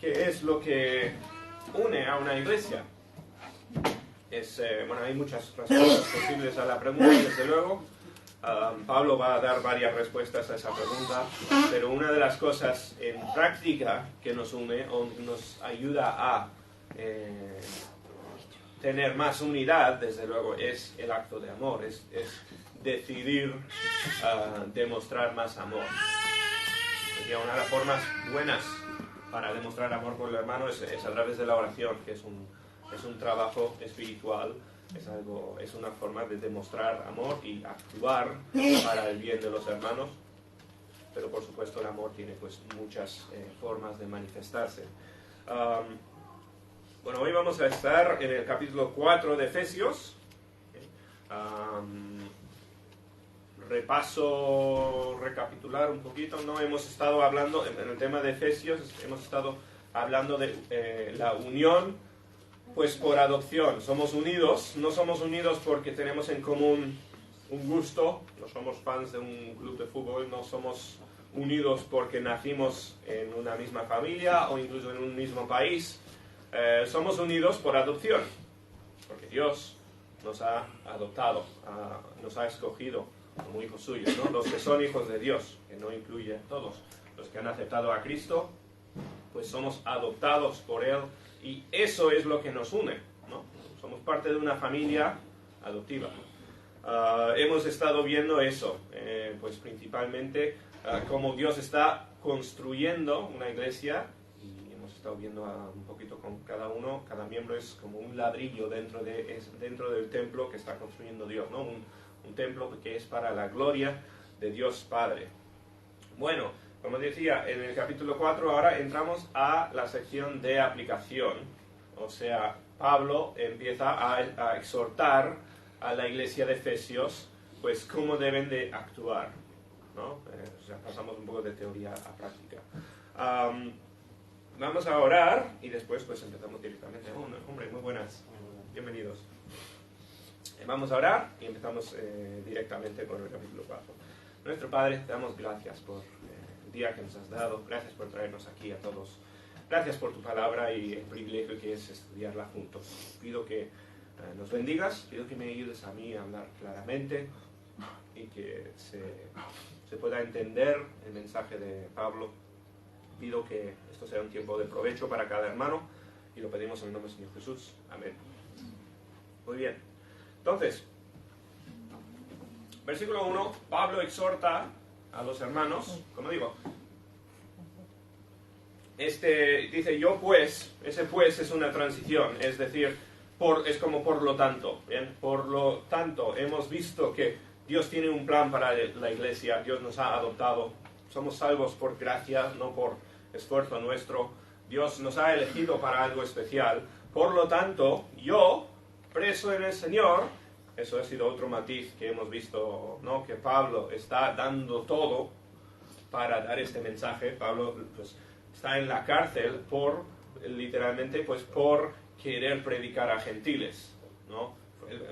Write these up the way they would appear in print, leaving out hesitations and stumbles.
¿qué es lo que une a una iglesia? Bueno, hay muchas respuestas posibles a la pregunta, desde luego. Pablo va a dar varias respuestas a esa pregunta, pero una de las cosas en práctica que nos une o nos ayuda a tener más unidad, desde luego, es el acto de amor, es decidir demostrar más amor. Porque una de las formas buenas para demostrar amor por el hermano es a través de la oración, que es un trabajo espiritual, es una forma de demostrar amor y actuar para el bien de los hermanos, pero por supuesto el amor tiene pues muchas formas de manifestarse. Bueno, hoy vamos a estar en el capítulo 4 de Efesios. Recapitular un poquito, ¿no? Hemos estado hablando, en el tema de Efesios, hemos estado hablando de la unión, pues por adopción. Somos unidos, no somos unidos porque tenemos en común un gusto, no somos fans de un club de fútbol, no somos unidos porque nacimos en una misma familia o incluso en un mismo país. Somos unidos por adopción, porque Dios nos ha adoptado, nos ha escogido como hijos suyos, ¿no? Los que son hijos de Dios, que no incluye a todos, los que han aceptado a Cristo, pues somos adoptados por Él, y eso es lo que nos une, ¿no? Somos parte de una familia adoptiva. Hemos estado viendo eso, pues principalmente cómo Dios está construyendo una iglesia, y hemos estado viendo un poquito con cada uno, cada miembro es como un ladrillo dentro del templo que está construyendo Dios, ¿no? Un templo que es para la gloria de Dios Padre. Bueno, como decía, en el capítulo 4 ahora entramos a la sección de aplicación. O sea, Pablo empieza a exhortar a la iglesia de Efesios, pues cómo deben de actuar, ¿no? O sea, pasamos un poco de teoría a práctica. Vamos a orar y después pues empezamos directamente. Hombre, muy buenas, bienvenidos. Vamos a orar y empezamos directamente con el capítulo 4. Nuestro Padre, te damos gracias por el día que nos has dado. Gracias por traernos aquí a todos. Gracias por tu palabra y el privilegio que es estudiarla juntos. Pido que nos bendigas, pido que me ayudes a mí a hablar claramente y que se pueda entender el mensaje de Pablo. Pido que esto sea un tiempo de provecho para cada hermano y lo pedimos en el nombre del Señor Jesús. Amén. Muy bien. Entonces, versículo 1, Pablo exhorta a los hermanos, como digo, dice yo pues, ese pues es una transición, es decir, es como por lo tanto, ¿bien? Por lo tanto, hemos visto que Dios tiene un plan para la iglesia, Dios nos ha adoptado, somos salvos por gracia, no por esfuerzo nuestro, Dios nos ha elegido para algo especial, por lo tanto, yo, preso en el Señor, eso ha sido otro matiz que hemos visto, ¿no? Que Pablo está dando todo para dar este mensaje. Pablo pues, está en la cárcel literalmente, pues por querer predicar a gentiles, ¿no?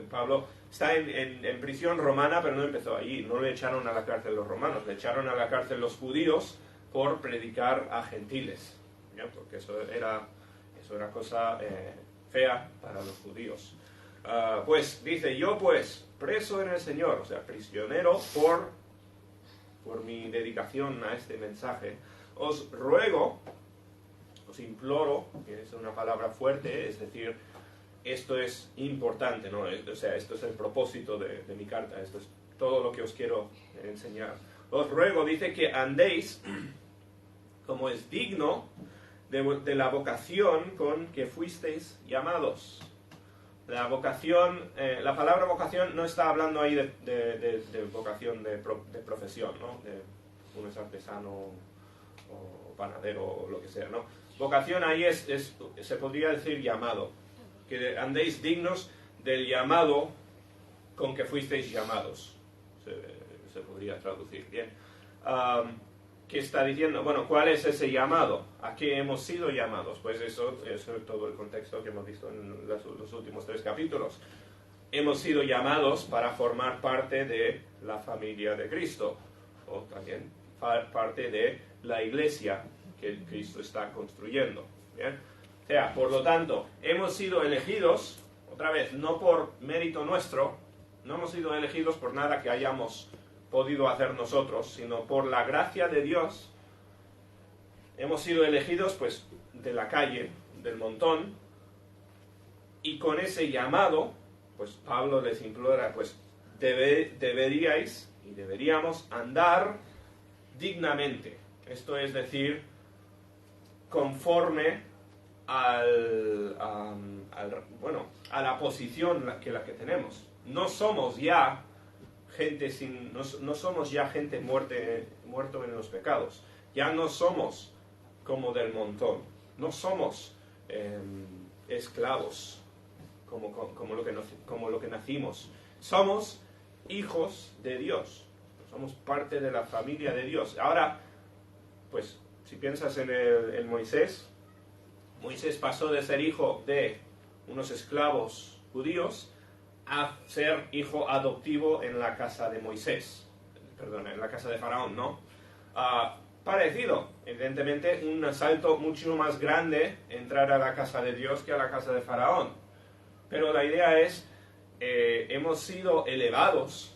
Pablo está en prisión romana, pero no empezó allí, no le echaron a la cárcel los romanos, le echaron a la cárcel los judíos por predicar a gentiles, ¿ya? Porque eso era cosa fea para los judíos. Pues dice, yo pues, preso en el Señor, o sea, prisionero por mi dedicación a este mensaje, os ruego, os imploro, que es una palabra fuerte, es decir, esto es importante, ¿no? O sea, esto es el propósito de mi carta, esto es todo lo que os quiero enseñar. Os ruego, dice, que andéis como es digno de la vocación con que fuisteis llamados. La vocación, la palabra vocación no está hablando ahí de vocación de profesión, ¿no? De uno es artesano o panadero o lo que sea, ¿no? Vocación ahí se podría decir llamado. Que andéis dignos del llamado con que fuisteis llamados. Se podría traducir bien. ¿Qué está diciendo? Bueno, ¿cuál es ese llamado? ¿A qué hemos sido llamados? Pues eso es todo el contexto que hemos visto en los últimos 3 capítulos. Hemos sido llamados para formar parte de la familia de Cristo, o también parte de la iglesia que Cristo está construyendo. ¿Bien? O sea, por lo tanto, hemos sido elegidos, otra vez, no por mérito nuestro, no hemos sido elegidos por nada que hayamos podido hacer nosotros, sino por la gracia de Dios. Hemos sido elegidos, pues, de la calle, del montón, y con ese llamado, pues Pablo les implora, pues, deberíais y deberíamos andar dignamente. Esto es decir, conforme a la posición la que tenemos. No somos ya gente no somos ya gente muerto en los pecados. Ya no somos como del montón. No somos esclavos como lo que nacimos. Somos hijos de Dios. Somos parte de la familia de Dios. Ahora, pues, si piensas en Moisés, Moisés pasó de ser hijo de unos esclavos judíos a ser hijo adoptivo en la casa de Moisés. Perdón, en la casa de Faraón, ¿no? Parecido, evidentemente, un salto mucho más grande entrar a la casa de Dios que a la casa de Faraón. Pero la idea es, hemos sido elevados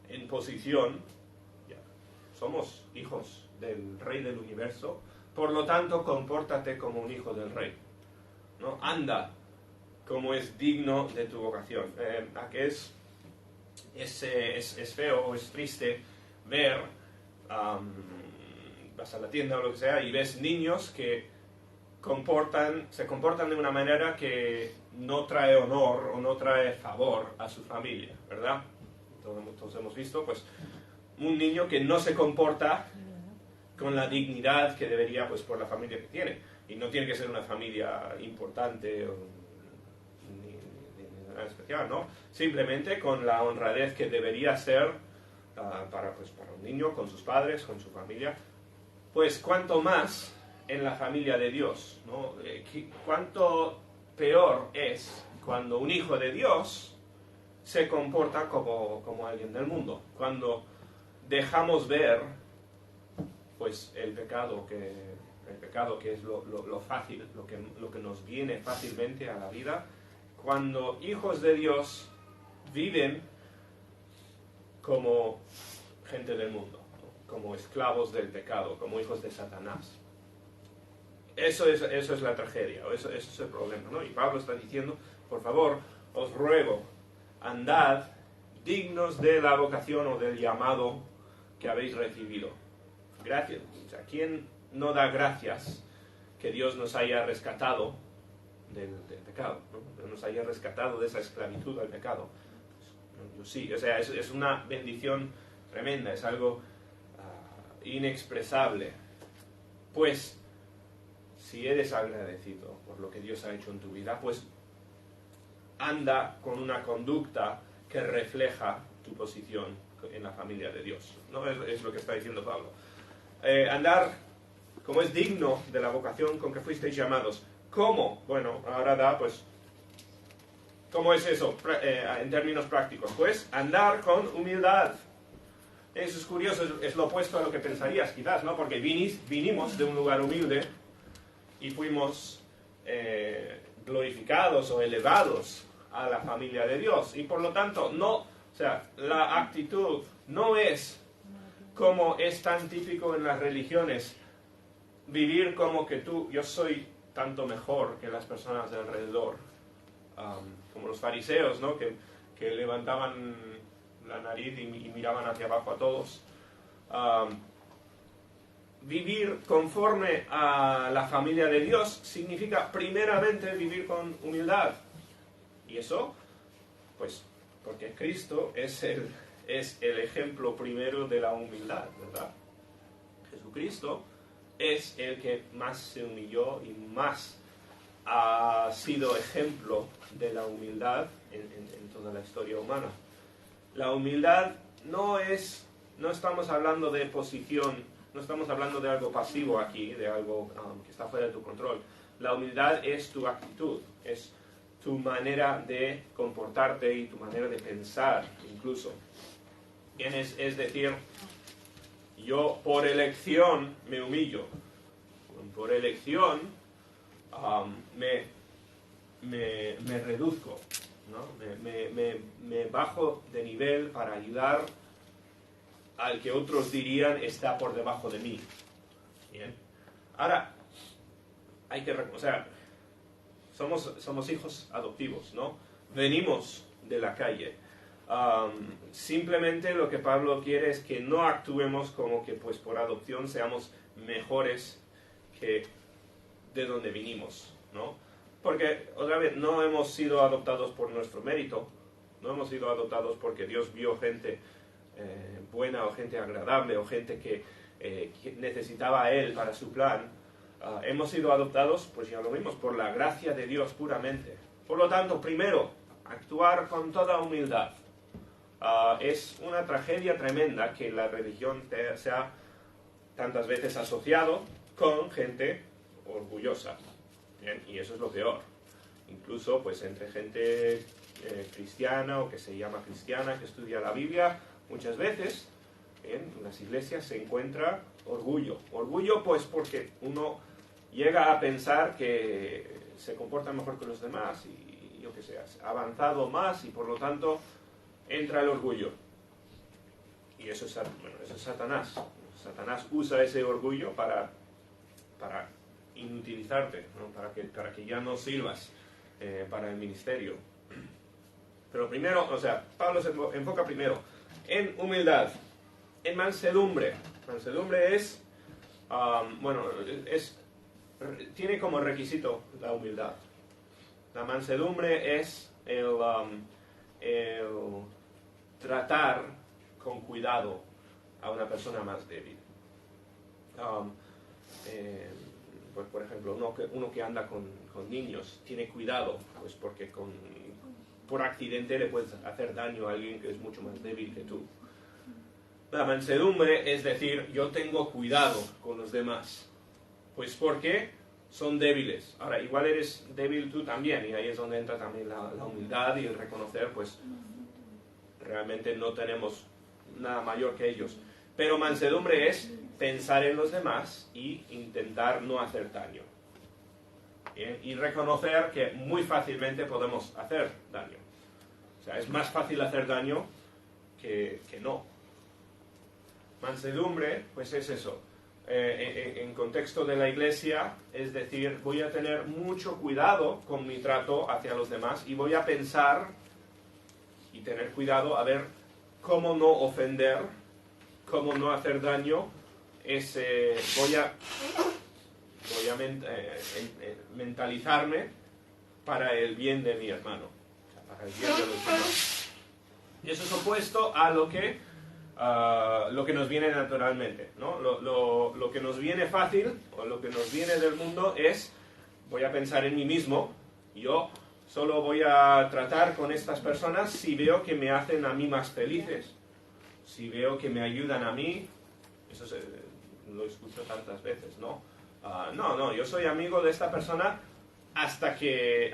en posición, ya, somos hijos del Rey del Universo, por lo tanto, compórtate como un hijo del Rey, ¿no? Anda como es digno de tu vocación. ¿A qué es feo, es triste ver, vas a la tienda o lo que sea, y ves niños que se comportan de una manera que no trae honor o no trae favor a su familia, ¿verdad? Todos hemos visto, pues, un niño que no se comporta con la dignidad que debería, pues, por la familia que tiene. Y no tiene que ser una familia importante o ni nada especial, ¿no? Simplemente con la honradez que debería ser para un niño, con sus padres, con su familia. Pues cuánto más en la familia de Dios, ¿no? Cuánto peor es cuando un hijo de Dios se comporta como alguien del mundo. Cuando dejamos ver, pues, el pecado que es lo fácil, lo que nos viene fácilmente a la vida. Cuando hijos de Dios viven como gente del mundo, ¿no? Como esclavos del pecado, como hijos de Satanás. Eso es la tragedia, eso es el problema, ¿no? Y Pablo está diciendo, por favor, os ruego, andad dignos de la vocación o del llamado que habéis recibido. Gracias. O sea, ¿quién no da gracias que Dios nos haya rescatado del pecado, ¿no? Nos haya rescatado de esa esclavitud al pecado? Pues, yo sí, o sea, es una bendición tremenda, es algo inexpresable. Pues, si eres agradecido por lo que Dios ha hecho en tu vida, pues anda con una conducta que refleja tu posición en la familia de Dios, ¿no? Es lo que está diciendo Pablo. Andar como es digno de la vocación con que fuisteis llamados. ¿Cómo? Bueno, ahora pues, ¿cómo es eso en términos prácticos? Pues andar con humildad. Eso es curioso, es lo opuesto a lo que pensarías quizás, ¿no? Porque vinimos de un lugar humilde y fuimos glorificados o elevados a la familia de Dios. Y por lo tanto, la actitud no es como es tan típico en las religiones, vivir como que yo soy tanto mejor que las personas de alrededor, como los fariseos, ¿no? que levantaban la nariz y miraban hacia abajo a todos. Vivir conforme a la familia de Dios significa primeramente vivir con humildad. Y eso, pues, porque Cristo es el ejemplo primero de la humildad, ¿verdad? Jesucristo es el que más se humilló y más ha sido ejemplo de la humildad en toda la historia humana. La humildad no estamos hablando de posición, no estamos hablando de algo pasivo aquí, de algo que está fuera de tu control. La humildad es tu actitud, es tu manera de comportarte y tu manera de pensar incluso. Es decir, yo por elección me humillo. por elección, me reduzco, ¿no? Me bajo de nivel para ayudar al que otros dirían está por debajo de mí. Bien. Ahora, hay que reconocer, somos hijos adoptivos, ¿no? Venimos de la calle. Simplemente lo que Pablo quiere es que no actuemos como que pues por adopción seamos mejores que de donde vinimos, ¿no? Porque, otra vez, no hemos sido adoptados por nuestro mérito, no hemos sido adoptados porque Dios vio gente buena o gente agradable o gente que necesitaba a Él para su plan. Hemos sido adoptados, pues ya lo vimos, por la gracia de Dios puramente. Por lo tanto, primero, actuar con toda humildad. Es una tragedia tremenda que la religión se ha tantas veces asociado con gente orgullosa. Bien, y eso es lo peor. Incluso pues entre gente cristiana o que se llama cristiana, que estudia la Biblia, muchas veces en las iglesias se encuentra orgullo. Orgullo pues porque uno llega a pensar que se comporta mejor que los demás y yo qué sé, ha avanzado más y por lo tanto entra el orgullo. Y eso es, bueno, eso es Satanás. Satanás usa ese orgullo para inutilizarte, ¿no? para que ya no sirvas para el ministerio. Pero primero, o sea, Pablo se enfoca primero en humildad, en mansedumbre. Mansedumbre es, tiene como requisito la humildad. La mansedumbre es el tratar con cuidado a una persona más débil. Pues por ejemplo, uno que anda con niños tiene cuidado, pues porque por accidente le puedes hacer daño a alguien que es mucho más débil que tú. La mansedumbre es decir, yo tengo cuidado con los demás, pues porque son débiles. Ahora, igual eres débil tú también, y ahí es donde entra también la humildad y el reconocer, pues realmente no tenemos nada mayor que ellos. Pero mansedumbre es pensar en los demás y intentar no hacer daño. ¿Bien? Y reconocer que muy fácilmente podemos hacer daño. O sea, es más fácil hacer daño que no. Mansedumbre, pues es eso. En contexto de la iglesia, es decir, voy a tener mucho cuidado con mi trato hacia los demás y voy a pensar y tener cuidado a ver cómo no ofender, cómo no hacer daño. Voy a mentalizarme para el bien de mi hermano, o sea, para el bien de los demás. Y eso es opuesto a lo que nos viene naturalmente, ¿no? Lo que nos viene fácil, o lo que nos viene del mundo es, voy a pensar en mí mismo, yo solo voy a tratar con estas personas si veo que me hacen a mí más felices, si veo que me ayudan a mí. Eso lo escucho tantas veces, ¿no? No, yo soy amigo de esta persona hasta que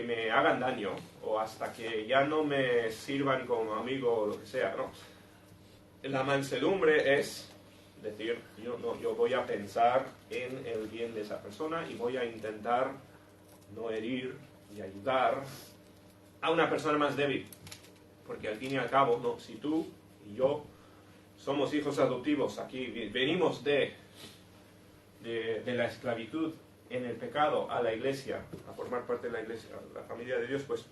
me hagan daño, o hasta que ya no me sirvan como amigo o lo que sea, ¿no? La mansedumbre es decir, yo voy a pensar en el bien de esa persona y voy a intentar no herir y ayudar a una persona más débil. Porque al fin y al cabo, ¿no? Si tú y yo somos hijos adoptivos, aquí venimos de la esclavitud en el pecado a la iglesia, a formar parte de la iglesia, la familia de Dios, pues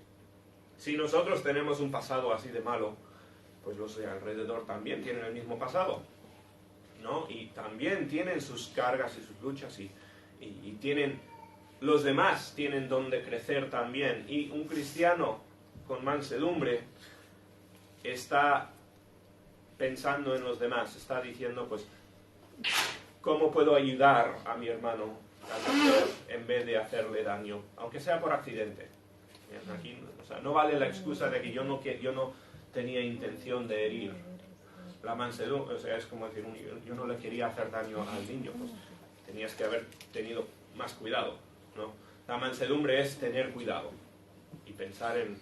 si nosotros tenemos un pasado así de malo, pues los de alrededor también tienen el mismo pasado, ¿no? Y también tienen sus cargas y sus luchas y los demás tienen donde crecer también. Y un cristiano con mansedumbre está pensando en los demás, está diciendo, pues, ¿cómo puedo ayudar a mi hermano a crecer en vez de hacerle daño, aunque sea por accidente? Aquí, o sea, no vale la excusa de que yo no tenía intención de herir. La mansedumbre, o sea, es como decir, yo no le quería hacer daño al niño, pues tenías que haber tenido más cuidado, ¿no? La mansedumbre es tener cuidado y pensar en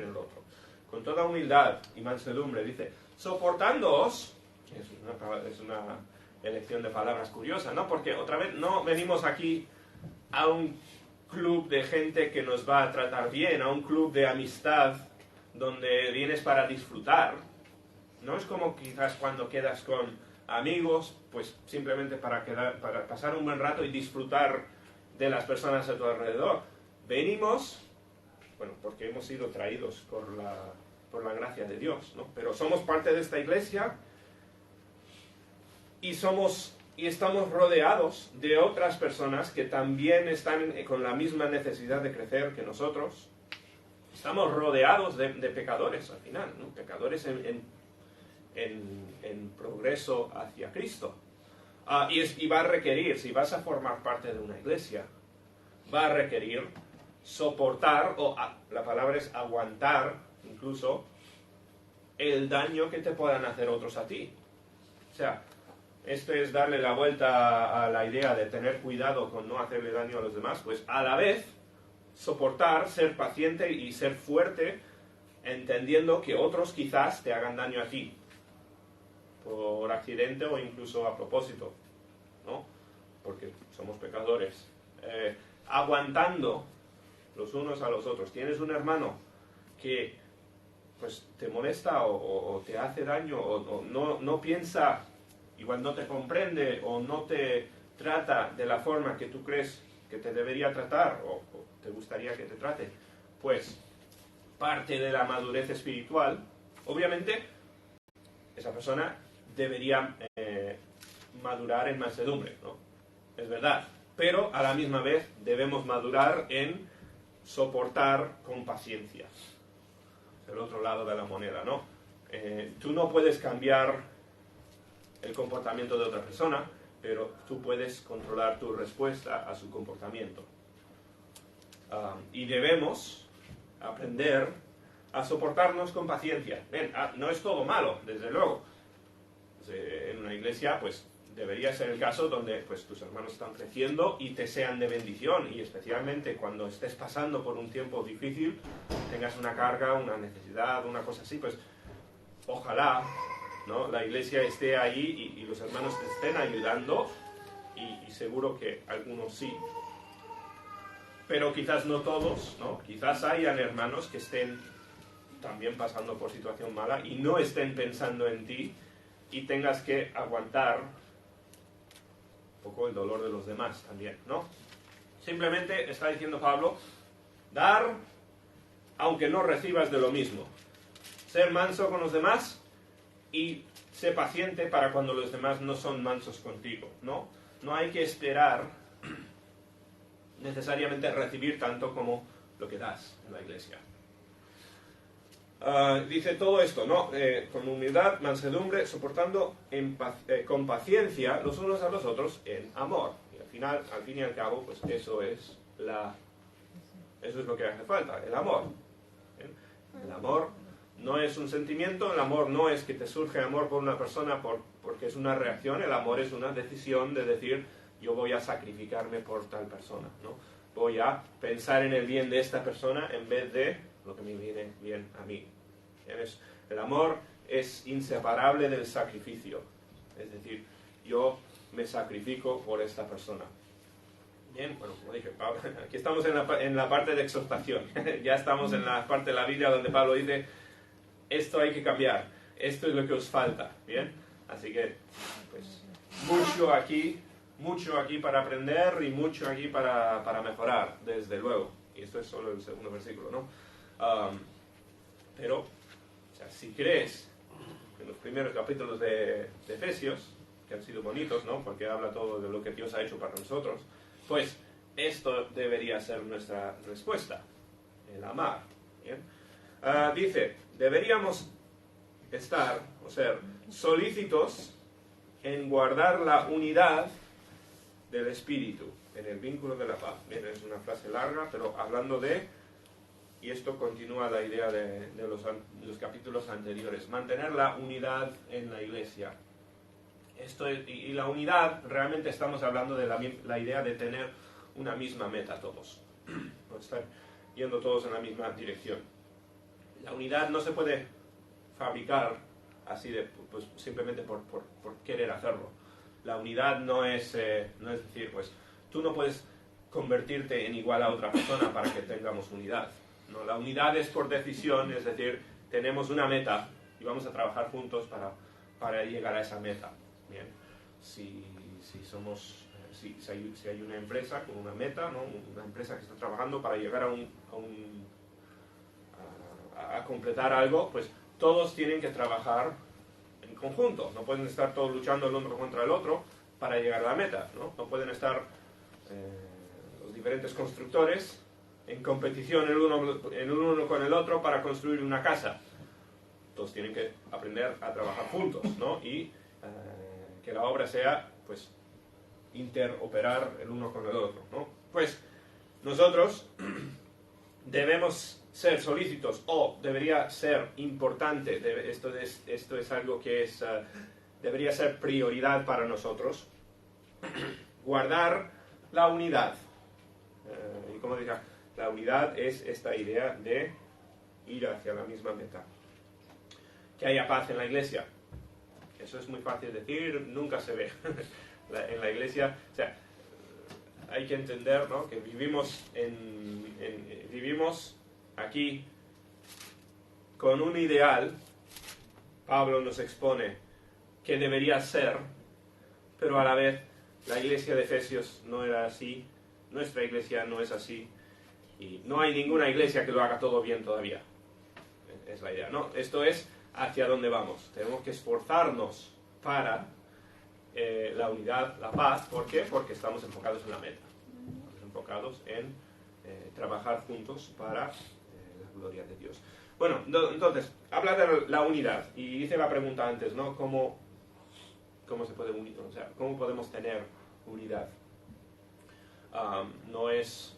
el otro. Con toda humildad y mansedumbre, dice, soportándoos, es una elección de palabras curiosa, ¿no? Porque otra vez no venimos aquí a un club de gente que nos va a tratar bien, a un club de amistad donde vienes para disfrutar. No es como quizás cuando quedas con amigos, pues simplemente para pasar un buen rato y disfrutar de las personas a tu alrededor. Venimos, bueno, porque hemos sido traídos por la gracia de Dios, ¿no? Pero somos parte de esta iglesia y estamos rodeados de otras personas que también están con la misma necesidad de crecer que nosotros. Estamos rodeados de pecadores al final, ¿no? Pecadores en progreso hacia Cristo. Y va a requerir, si vas a formar parte de una iglesia, va a requerir soportar, la palabra es aguantar, incluso, el daño que te puedan hacer otros a ti. O sea, esto es darle la vuelta a la idea de tener cuidado con no hacerle daño a los demás, pues a la vez soportar, ser paciente y ser fuerte, entendiendo que otros quizás te hagan daño a ti, por accidente o incluso a propósito, ¿no? Porque somos pecadores. Aguantando los unos a los otros. Tienes un hermano que pues te molesta o te hace daño o no piensa, igual no te comprende o no te trata de la forma que tú crees que te debería tratar o te gustaría que te trate, pues parte de la madurez espiritual, obviamente esa persona debería madurar en mansedumbre, ¿no? Es verdad, pero a la misma vez debemos madurar en soportar con paciencia. Es el otro lado de la moneda, ¿no? Tú no puedes cambiar el comportamiento de otra persona, pero tú puedes controlar tu respuesta a su comportamiento. Y debemos aprender a soportarnos con paciencia. Ven, no es todo malo, desde luego. En una iglesia, pues, debería ser el caso donde pues, tus hermanos están creciendo y te sean de bendición, y especialmente cuando estés pasando por un tiempo difícil, tengas una carga, una necesidad, una cosa así, pues ojalá, ¿no?, la iglesia esté ahí y los hermanos te estén ayudando, y seguro que algunos sí. Pero quizás no todos, ¿no? Quizás hayan hermanos que estén también pasando por situación mala y no estén pensando en ti y tengas que aguantar un poco el dolor de los demás también, ¿no? Simplemente está diciendo Pablo, dar aunque no recibas de lo mismo. Ser manso con los demás y ser paciente para cuando los demás no son mansos contigo, ¿no? No hay que esperar necesariamente recibir tanto como lo que das en la iglesia. Dice todo esto, ¿no? Con humildad, mansedumbre, soportando con paciencia los unos a los otros en amor. Y al fin y al cabo, pues eso es lo que hace falta, el amor. ¿Bien? El amor no es un sentimiento, el amor no es que te surge amor por una persona porque es una reacción, el amor es una decisión de decir, yo voy a sacrificarme por tal persona, ¿no? Voy a pensar en el bien de esta persona en vez de lo que me viene bien a mí. El amor es inseparable del sacrificio. Es decir, yo me sacrifico por esta persona. Bien, bueno, como dije, Pablo, aquí estamos en la parte de exhortación. Ya estamos en la parte de la Biblia donde Pablo dice, esto hay que cambiar, esto es lo que os falta. Bien, así que, pues, mucho aquí para aprender y mucho aquí para mejorar, desde luego. Y esto es solo el segundo versículo, ¿no? Pero, o sea, si crees en los primeros capítulos de Efesios, que han sido bonitos, ¿no?, porque habla todo de lo que Dios ha hecho para nosotros, pues esto debería ser nuestra respuesta, el amar. ¿Bien? Dice, deberíamos estar, o ser, solícitos en guardar la unidad del Espíritu, en el vínculo de la paz. Bien, es una frase larga, pero hablando de, y esto continúa la idea de los capítulos anteriores, mantener la unidad en la iglesia. Y la unidad, realmente estamos hablando de la idea de tener una misma meta todos, o estar yendo todos en la misma dirección. La unidad no se puede fabricar así pues, simplemente por querer hacerlo. La unidad no es decir, pues tú no puedes convertirte en igual a otra persona para que tengamos unidad. No, la unidad es por decisión, es decir, tenemos una meta y vamos a trabajar juntos para llegar a esa meta. Bien, si hay una empresa con una meta, ¿no? Una empresa que está trabajando para llegar a completar algo, pues todos tienen que trabajar en conjunto. No pueden estar todos luchando el uno contra el otro para llegar a la meta, ¿no? No pueden estar los diferentes constructores en competición el uno con el otro para construir una casa. Todos tienen que aprender a trabajar juntos, ¿no? Y que la obra sea, pues, interoperar el uno con el otro, ¿no? Pues nosotros debemos ser solícitos, o debería ser importante, esto es algo que debería ser prioridad para nosotros, guardar la unidad. Y como decía, la unidad es esta idea de ir hacia la misma meta. Que haya paz en la iglesia. Eso es muy fácil decir, nunca se ve. En la iglesia, o sea, hay que entender, ¿no?, que vivimos aquí con un ideal. Pablo nos expone que debería ser, pero a la vez la iglesia de Efesios no era así, nuestra iglesia no es así, y no hay ninguna iglesia que lo haga todo bien todavía. Es la idea, ¿no? Esto es hacia dónde vamos. Tenemos que esforzarnos para la unidad, la paz. ¿Por qué? Porque estamos enfocados en la meta. Estamos enfocados en trabajar juntos para la gloria de Dios. Bueno, entonces, habla de la unidad. Y hice la pregunta antes, ¿no? ¿Cómo se puede unir? O sea, ¿cómo podemos tener unidad? No es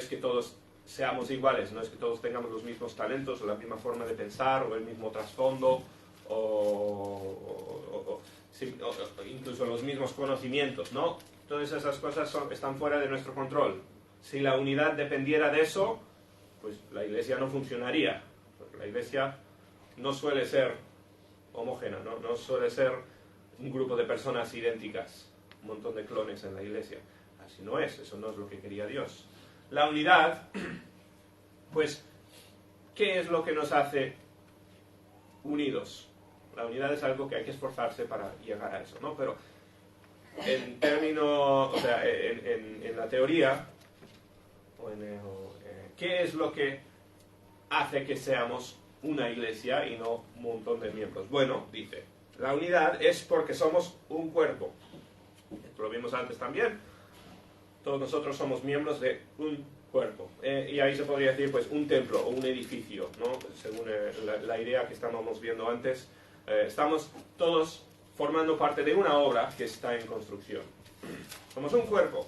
que todos seamos iguales, no es que todos tengamos los mismos talentos o la misma forma de pensar o el mismo trasfondo o incluso los mismos conocimientos, ¿no? Todas esas cosas están fuera de nuestro control. Si la unidad dependiera de eso, pues la iglesia no funcionaría. Porque la iglesia no suele ser homogénea, no suele ser un grupo de personas idénticas, un montón de clones en la iglesia. Así no es, eso no es lo que quería Dios. La unidad, pues, ¿qué es lo que nos hace unidos? La unidad es algo que hay que esforzarse para llegar a eso, ¿no? Pero en términos, o sea, en la teoría, ¿qué es lo que hace que seamos una iglesia y no un montón de miembros? Bueno, dice, la unidad es porque somos un cuerpo. Esto lo vimos antes también. Todos nosotros somos miembros de un cuerpo. Y ahí se podría decir, pues, un templo o un edificio, ¿no? Según la idea que estábamos viendo antes. Estamos todos formando parte de una obra que está en construcción. Somos un cuerpo.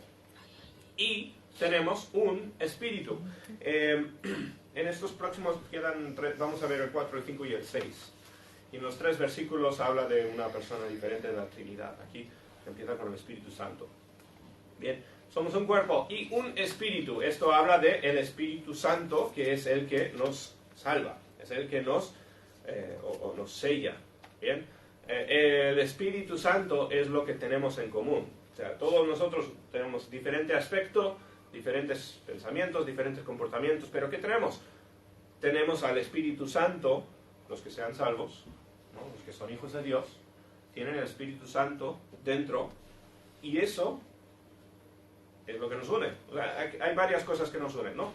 Y tenemos un espíritu. En estos próximos quedan vamos a ver el 4, el 5 y el 6. Y en los 3 versículos habla de una persona diferente de la Trinidad. Aquí empieza con el Espíritu Santo. Bien, somos un cuerpo y un espíritu. Esto habla del Espíritu Santo, que es el que nos salva, es el que nos sella. Bien, el Espíritu Santo es lo que tenemos en común. O sea, todos nosotros tenemos diferente aspecto, diferentes pensamientos, diferentes comportamientos, pero ¿qué tenemos? Tenemos al Espíritu Santo, los que sean salvos, ¿no? Los que son hijos de Dios, tienen el Espíritu Santo dentro, y eso es lo que nos une. O sea, hay varias cosas que nos unen, ¿no?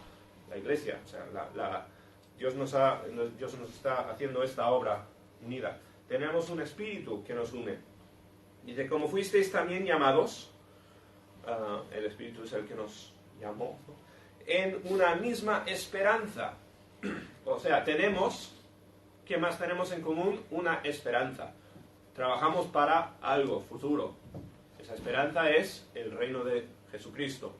La iglesia, o sea, Dios nos está haciendo esta obra unida. Tenemos un espíritu que nos une. Dice, como fuisteis también llamados, el Espíritu es el que nos llamó, ¿no?, en una misma esperanza. O sea, ¿qué más tenemos en común? Una esperanza. Trabajamos para algo futuro. Esa esperanza es el reino de Jesucristo.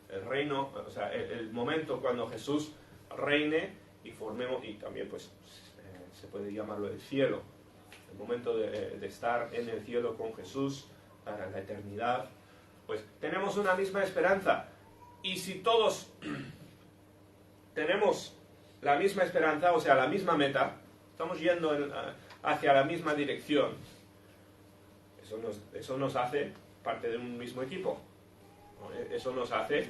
El reino, o sea, el momento cuando Jesús reine y formemos, y también pues se puede llamarlo el cielo. El momento de estar en el cielo con Jesús para la eternidad. Pues tenemos una misma esperanza. Y si todos tenemos la misma esperanza, o sea, la misma meta, estamos yendo hacia la misma dirección, Eso nos hace parte de un mismo equipo, ¿no? Eso nos hace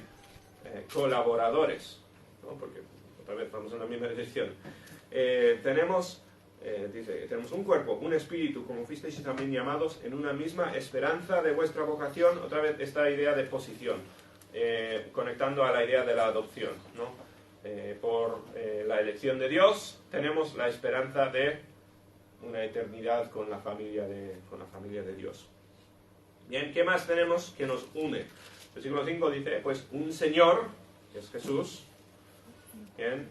colaboradores, ¿no? Porque otra vez vamos en la misma dirección. Tenemos un cuerpo, un espíritu, como fuisteis también llamados, en una misma esperanza de vuestra vocación. Otra vez esta idea de posición, conectando a la idea de la adopción, ¿no? Por la elección de Dios tenemos la esperanza de una eternidad con la familia de Dios. Bien, ¿qué más tenemos que nos une? El versículo 5 dice, pues un Señor, que es Jesús. Bien,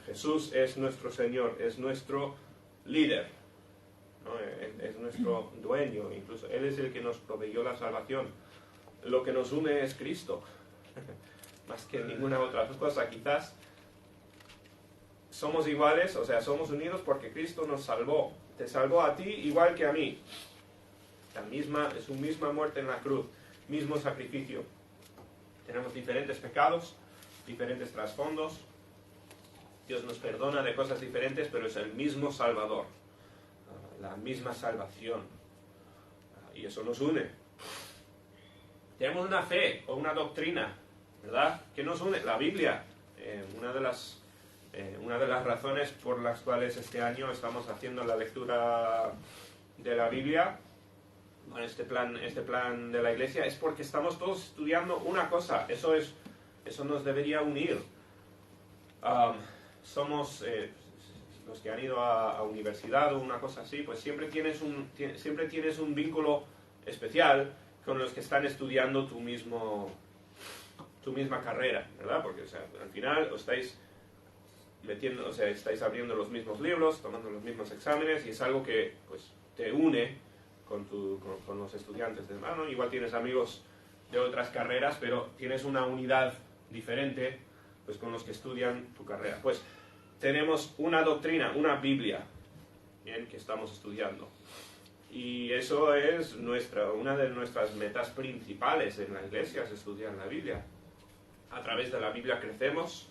Jesús es nuestro Señor, es nuestro líder, ¿no? Es nuestro dueño, incluso Él es el que nos proveyó la salvación. Lo que nos une es Cristo, más que ninguna otra cosa. Quizás somos iguales, o sea, somos unidos porque Cristo nos salvó. Te salvó a ti igual que a mí. Es su misma muerte en la cruz, mismo sacrificio. Tenemos diferentes pecados, diferentes trasfondos. Dios nos perdona de cosas diferentes, pero es el mismo Salvador, la misma salvación. Y eso nos une. Tenemos una fe o una doctrina, ¿verdad? ¿Qué nos une? La Biblia. Una de las razones por las cuales este año estamos haciendo la lectura de la Biblia, con este plan de la iglesia, es porque estamos todos estudiando una cosa. Eso nos debería unir. Somos los que han ido a universidad o una cosa así, pues siempre tienes un vínculo especial con los que están estudiando tu misma carrera, ¿verdad? Porque, o sea, al final os estáis metiendo, o sea, estáis abriendo los mismos libros, tomando los mismos exámenes, y es algo que, pues, te une con los estudiantes de mano. Igual tienes amigos de otras carreras, pero tienes una unidad diferente, pues, con los que estudian tu carrera. Pues tenemos una doctrina, una Biblia, bien, que estamos estudiando. Y eso es una de nuestras metas principales en la iglesia, es estudiar la Biblia. A través de la Biblia crecemos.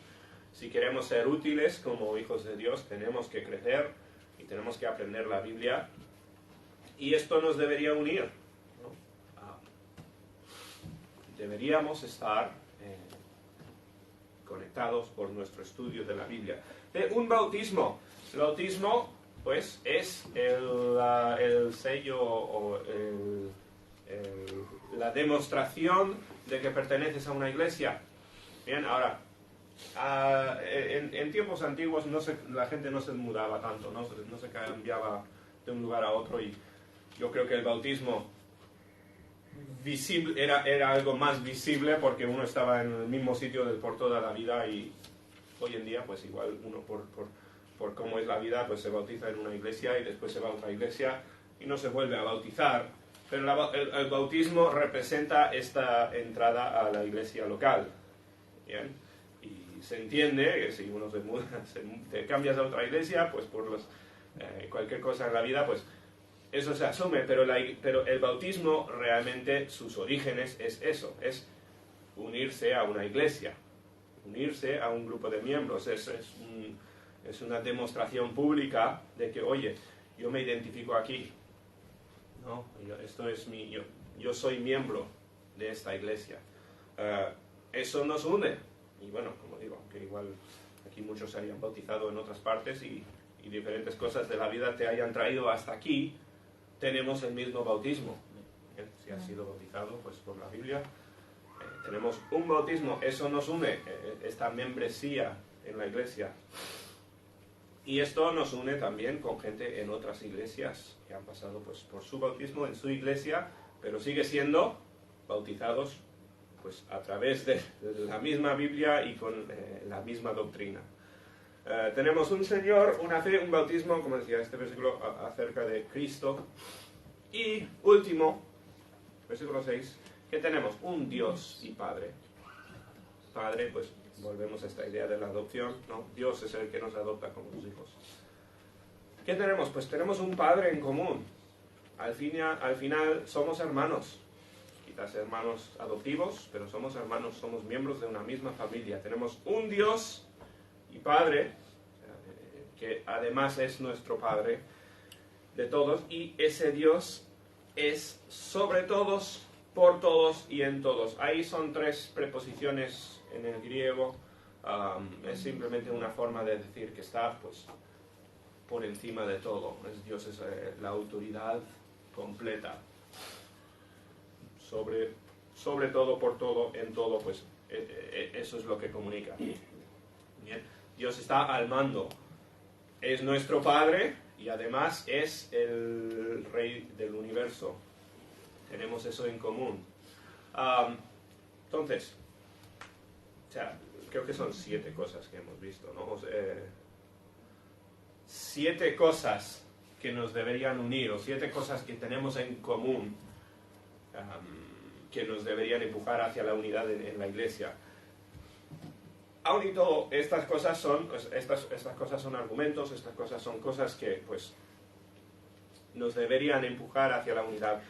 Si queremos ser útiles como hijos de Dios, tenemos que crecer y tenemos que aprender la Biblia. Y esto nos debería unir, ¿no? Deberíamos estar conectados por nuestro estudio de la Biblia. Un bautismo. El bautismo, pues, es el sello o la demostración de que perteneces a una iglesia. Bien, ahora, en tiempos antiguos la gente no se mudaba tanto, no se cambiaba de un lugar a otro, y yo creo que el bautismo visible era algo más visible porque uno estaba en el mismo sitio por toda la vida, y hoy en día pues igual uno por cómo es la vida pues se bautiza en una iglesia y después se va a otra iglesia y no se vuelve a bautizar, pero el bautismo representa esta entrada a la iglesia local. Bien, y se entiende que si uno se muda, te cambias a otra iglesia, pues por cualquier cosa en la vida, pues eso se asume, pero el bautismo realmente sus orígenes es eso, es unirse a una iglesia, unirse a un grupo de miembros, es una demostración pública de que, oye, yo me identifico aquí, ¿no? Yo soy miembro de esta iglesia. Eso nos une, y bueno, como digo, aunque igual aquí muchos se hayan bautizado en otras partes y diferentes cosas de la vida te hayan traído hasta aquí, tenemos el mismo bautismo. Si has sido bautizado pues por la Biblia, tenemos un bautismo, eso nos une, esta membresía en la iglesia. Y esto nos une también con gente en otras iglesias que han pasado pues por su bautismo en su iglesia, pero sigue siendo bautizados pues a través de la misma Biblia y con la misma doctrina. Tenemos un Señor, una fe, un bautismo, como decía este versículo, acerca de Cristo. Y último, versículo 6, que tenemos un Dios y Padre. Padre, pues volvemos a esta idea de la adopción, ¿no? Dios es el que nos adopta como sus hijos. ¿Qué tenemos? Pues tenemos un Padre en común. Al final somos hermanos. Quizás hermanos adoptivos, pero somos hermanos, somos miembros de una misma familia. Tenemos un Dios y Padre, que además es nuestro Padre de todos, y ese Dios es sobre todos, por todos y en todos. Ahí son tres preposiciones en el griego. Es simplemente una forma de decir que está pues por encima de todo. Dios es la autoridad completa. Sobre todo, por todo, en todo, pues eso es lo que comunica. Bien. Dios está al mando. Es nuestro Padre y además es el Rey del universo. Tenemos eso en común. Entonces, o sea, creo que son 7 cosas que hemos visto, ¿no? 7 cosas que nos deberían unir, o 7 cosas que tenemos en común, que nos deberían empujar hacia la unidad en la iglesia. Aún y todo, estas cosas son, pues, estas cosas son argumentos, estas cosas son cosas que pues nos deberían empujar hacia la unidad.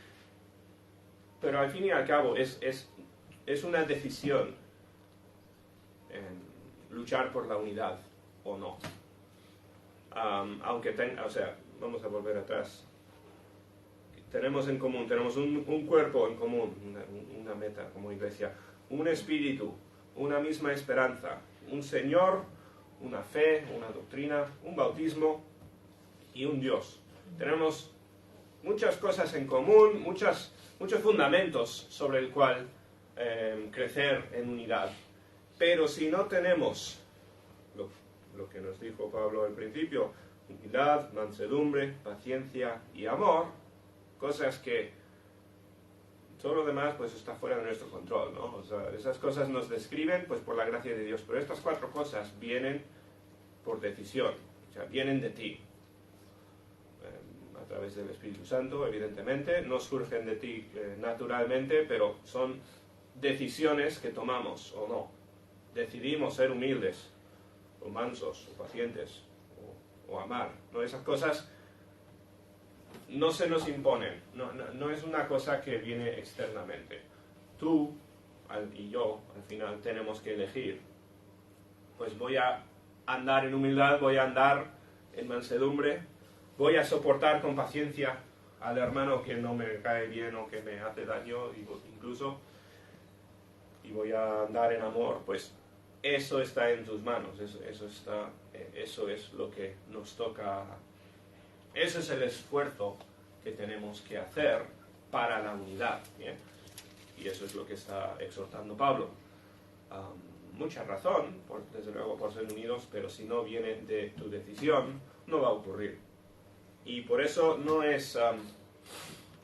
Pero al fin y al cabo es una decisión luchar por la unidad o no. O sea, vamos a volver atrás. Tenemos en común, tenemos un cuerpo en común, una meta como iglesia, un espíritu, una misma esperanza, un Señor, una fe, una doctrina, un bautismo y un Dios. Tenemos muchas cosas en común, muchos fundamentos sobre el cual crecer en unidad. Pero si no tenemos lo que nos dijo Pablo al principio, humildad, mansedumbre, paciencia y amor, cosas que todo lo demás pues está fuera de nuestro control, ¿no? O sea, esas cosas nos describen pues por la gracia de Dios, pero estas 4 cosas vienen por decisión, o sea, vienen de ti, a través del Espíritu Santo, evidentemente, no surgen de ti naturalmente, pero son decisiones que tomamos o no. Decidimos ser humildes, o mansos, o pacientes, o amar, ¿no? Esas cosas no se nos imponen, no es una cosa que viene externamente. Tú y yo, al final, tenemos que elegir. Pues voy a andar en humildad, voy a andar en mansedumbre, voy a soportar con paciencia al hermano que no me cae bien o que me hace daño, incluso, y voy a andar en amor. Pues eso está en tus manos, eso es lo que nos toca. Ese es el esfuerzo que tenemos que hacer para la unidad, ¿bien? Y eso es lo que está exhortando Pablo. Mucha razón, desde luego, por ser unidos, pero si no viene de tu decisión, no va a ocurrir. Y por eso no es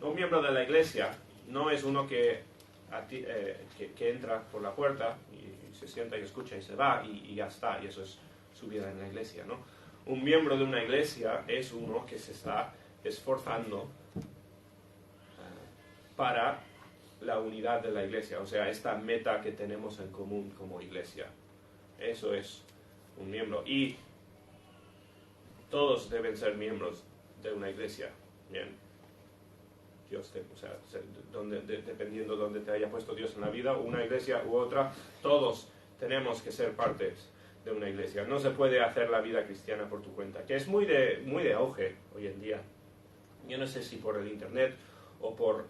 un miembro de la iglesia, no es uno que entra por la puerta y se sienta y escucha y se va y ya está, y eso es su vida en la iglesia, ¿no? Un miembro de una iglesia es uno que se está esforzando para la unidad de la iglesia, o sea, esta meta que tenemos en común como iglesia. Eso es un miembro. Y todos deben ser miembros de una iglesia, ¿bien? Dios dependiendo de dónde te haya puesto Dios en la vida, una iglesia u otra, todos tenemos que ser partes de una iglesia. No se puede hacer la vida cristiana por tu cuenta, que es muy de auge hoy en día. Yo no sé si por el internet o por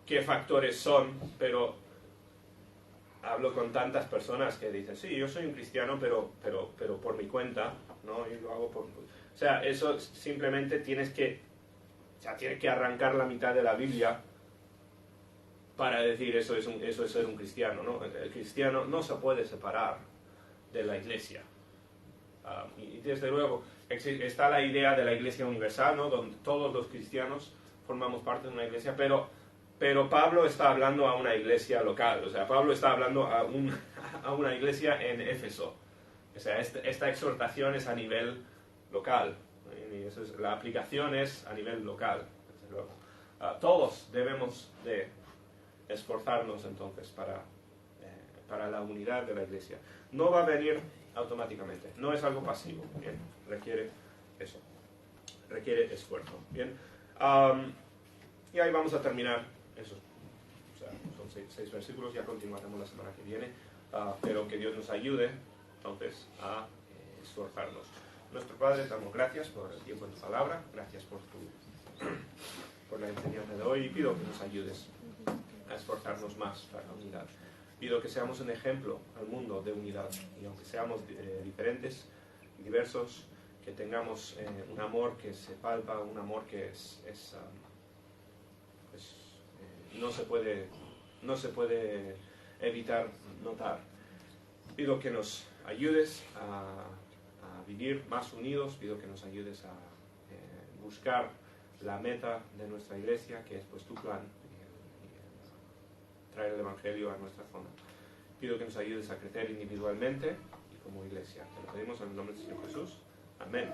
qué factores son, pero hablo con tantas personas que dicen, sí, yo soy un cristiano, pero por mi cuenta, ¿no? Y lo hago por... O sea, eso simplemente tienes que arrancar la mitad de la Biblia para decir eso es ser un cristiano, ¿no? El cristiano no se puede separar de la iglesia. Y desde luego está la idea de la iglesia universal, ¿no? Donde todos los cristianos formamos parte de una iglesia, pero Pablo está hablando a una iglesia local, o sea, Pablo está hablando a una iglesia en Éfeso. O sea, esta exhortación es a nivel local, y eso es, la aplicación es a nivel local, desde luego. Todos debemos de esforzarnos entonces para la unidad de la iglesia. No va a venir automáticamente, no es algo pasivo, ¿bien? Requiere eso, requiere esfuerzo, ¿bien? Y ahí vamos a terminar eso. O sea, son 6 versículos, ya continuaremos la semana que viene, pero que Dios nos ayude entonces a esforzarnos. Nuestro Padre, te damos gracias por el tiempo en tu palabra, gracias por por la enseñanza de hoy y pido que nos ayudes a esforzarnos más para la unidad. Pido que seamos un ejemplo al mundo de unidad y aunque seamos diferentes y diversos, que tengamos un amor que se palpa, un amor que no se puede evitar notar. Pido que nos ayudes a vivir más unidos, pido que nos ayudes a buscar la meta de nuestra iglesia, que es pues tu plan, y traer el Evangelio a nuestra zona. Pido que nos ayudes a crecer individualmente y como iglesia. Te lo pedimos en el nombre del Señor Jesús. Amén.